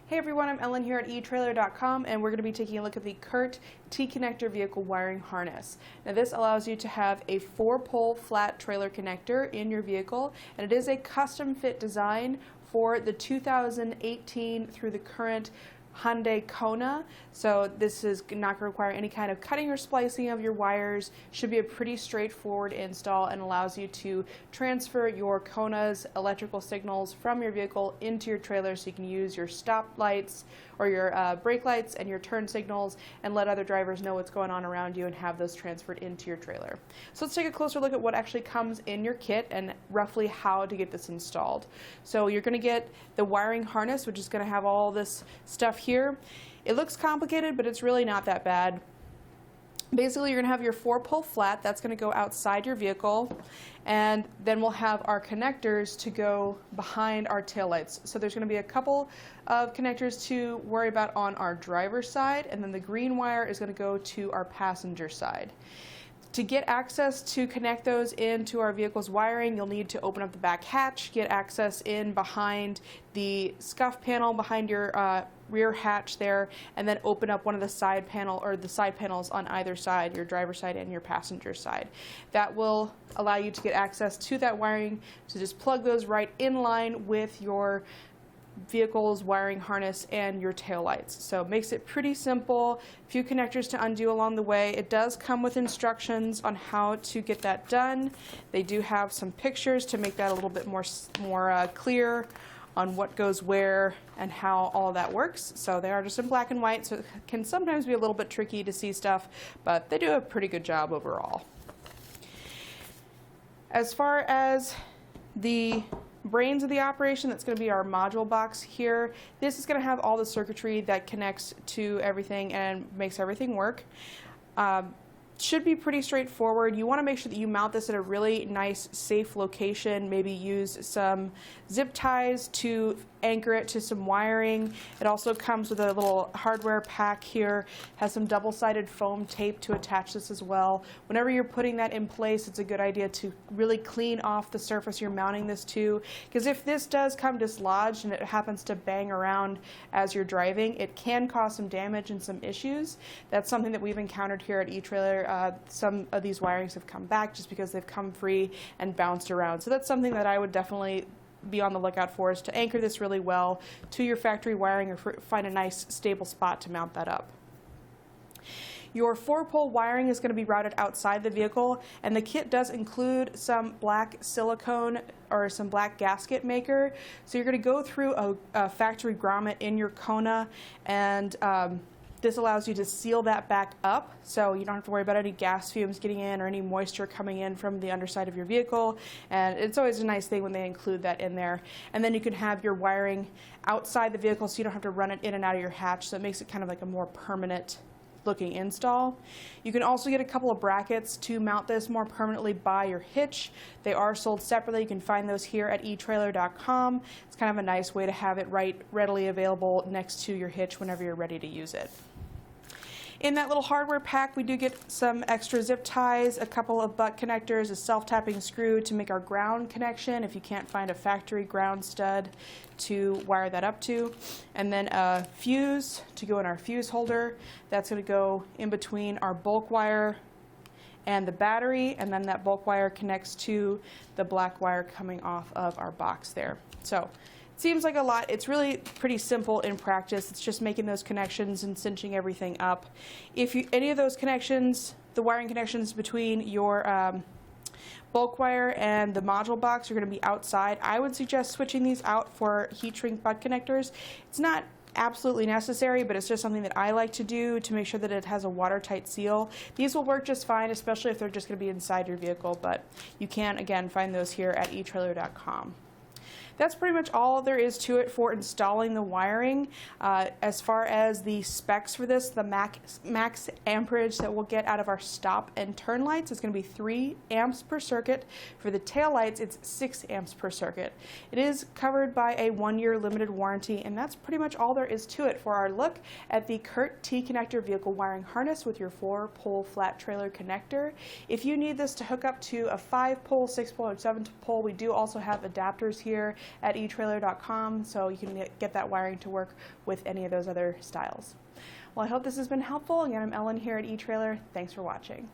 Hey everyone, I'm Ellen here at Etrailer.com, and we're going to be taking a look at the Curt T-connector vehicle wiring harness. Now this allows you to have a 4-pole flat trailer connector in your vehicle, and it is a custom fit design for the 2018 through the current Hyundai Kona. So this is not going to require any kind of cutting or splicing of your wires. Should be a pretty straightforward install and allows you to transfer your Kona's electrical signals from your vehicle into your trailer, so you can use your stop lights or your brake lights and your turn signals and let other drivers know what's going on around you and have those transferred into your trailer. So let's take a closer look at what actually comes in your kit and roughly how to get this installed. So you're going to get the wiring harness, which is going to have all this stuff here. It looks complicated, but it's really not that bad. Basically, you're going to have your 4-pole flat that's going to go outside your vehicle, and then we'll have our connectors to go behind our taillights. So there's going to be a couple of connectors to worry about on our driver's side, and then the green wire is going to go to our passenger side. To get access to connect those into our vehicle's wiring, you'll need to open up the back hatch, get access in behind the scuff panel behind your rear hatch there, and then open up one of the side panels on either side, your driver's side and your passenger side. That will allow you to get access to that wiring, so just plug those right in line with your vehicle's wiring harness and your taillights. So it makes it pretty simple. A few connectors to undo along the way. It does come with instructions on how to get that done. They do have some pictures to make that a little bit more clear on what goes where and how all of that works. So they are just in black and white, so it can sometimes be a little bit tricky to see stuff, but they do a pretty good job overall. As far as the brains of the operation, that's going to be our module box here. This is going to have all the circuitry that connects to everything and makes everything work. Should be pretty straightforward. You want to make sure that you mount this at a really nice, safe location. Maybe use some zip ties to anchor it to some wiring. It also comes with a little hardware pack here. Has some double-sided foam tape to attach this as well. Whenever you're putting that in place, it's a good idea to really clean off the surface you're mounting this to, because if this does come dislodged and it happens to bang around as you're driving, it can cause some damage and some issues. That's something that we've encountered here at Etrailer. Some of these wirings have come back just because they've come free and bounced around. So that's something that I would definitely be on the lookout for, is to anchor this really well to your factory wiring or find a nice stable spot to mount that up. Your 4-pole wiring is going to be routed outside the vehicle, and the kit does include some Black Silicone or some Black Gasket Maker. So you're going to go through a Factory Grommet in your Kona, and this allows you to seal that back up, so you don't have to worry about any gas fumes getting in or any moisture coming in from the underside of your vehicle. And it's always a nice thing when they include that in there. And then you can have your wiring outside the vehicle, so you don't have to run it in and out of your hatch, so it makes it kind of like a more permanent looking install. You can also get a couple of brackets to mount this more permanently by your hitch. They are sold separately. You can find those here at Etrailer.com. It's kind of a nice way to have it readily available next to your hitch whenever you're ready to use it. In that little hardware pack, we do get some extra zip ties, a couple of butt connectors, a self-tapping screw to make our ground connection if you can't find a factory ground stud to wire that up to, and then a fuse to go in our fuse holder. That's going to go in between our bulk wire and the battery, and then that bulk wire connects to the black wire coming off of our box there. So it seems like a lot. It's really pretty simple in practice. It's just making those connections and cinching everything up. If any of those connections, the wiring connections between your bulk wire and the module box are going to be outside, I would suggest switching these out for heat shrink butt connectors. It's not absolutely necessary, but it's just something that I like to do to make sure that it has a watertight seal. These will work just fine, especially if they're just going to be inside your vehicle, but you can, again, find those here at Etrailer.com. That's pretty much all there is to it for installing the wiring. As far as the specs for this, the max amperage that we'll get out of our stop and turn lights is going to be 3 amps per circuit. For the tail lights, it's 6 amps per circuit. It is covered by a 1-year limited warranty, and that's pretty much all there is to it for our look at the Curt T-connector vehicle wiring harness with your 4-pole flat trailer connector. If you need this to hook up to a 5-pole, 6-pole, or 7-pole, we do also have adapters here at Etrailer.com, so you can get that wiring to work with any of those other styles. Well, I hope this has been helpful. Again, I'm Ellen here at Etrailer. Thanks for watching.